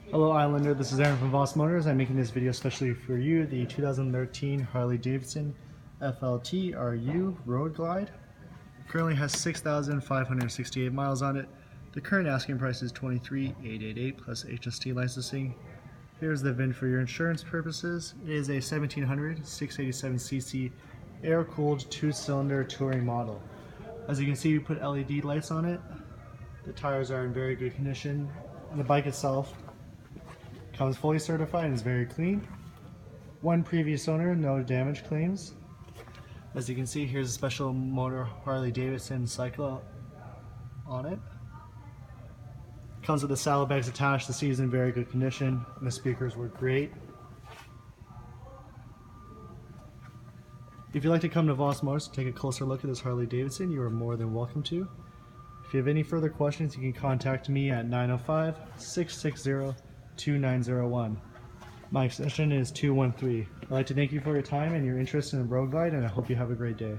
Hello Islander, this is Aaron from Voss Motors. I'm making this video especially for you, the 2013 Harley Davidson FLTRU Road Glide. Currently has 6,568 miles on it. The current asking price is $23,888 plus HST licensing. Here's the VIN for your insurance purposes. It is a 1700 687cc air-cooled 2-cylinder touring model. As you can see, we put LED lights on it. The tires are in very good condition. And the bike itself comes fully certified and is very clean. One previous owner, no damage claims. As you can see, here's a special motor Harley Davidson cycle on it. Comes with the saddlebags attached. The seat is in very good condition and the speakers were great. If you'd like to come to Voss Motors to take a closer look at this Harley Davidson, you are more than welcome to. If you have any further questions, you can contact me at 905-660-2901. My extension is 213. I'd like to thank you for your time and your interest in the Road Glide, and I hope you have a great day.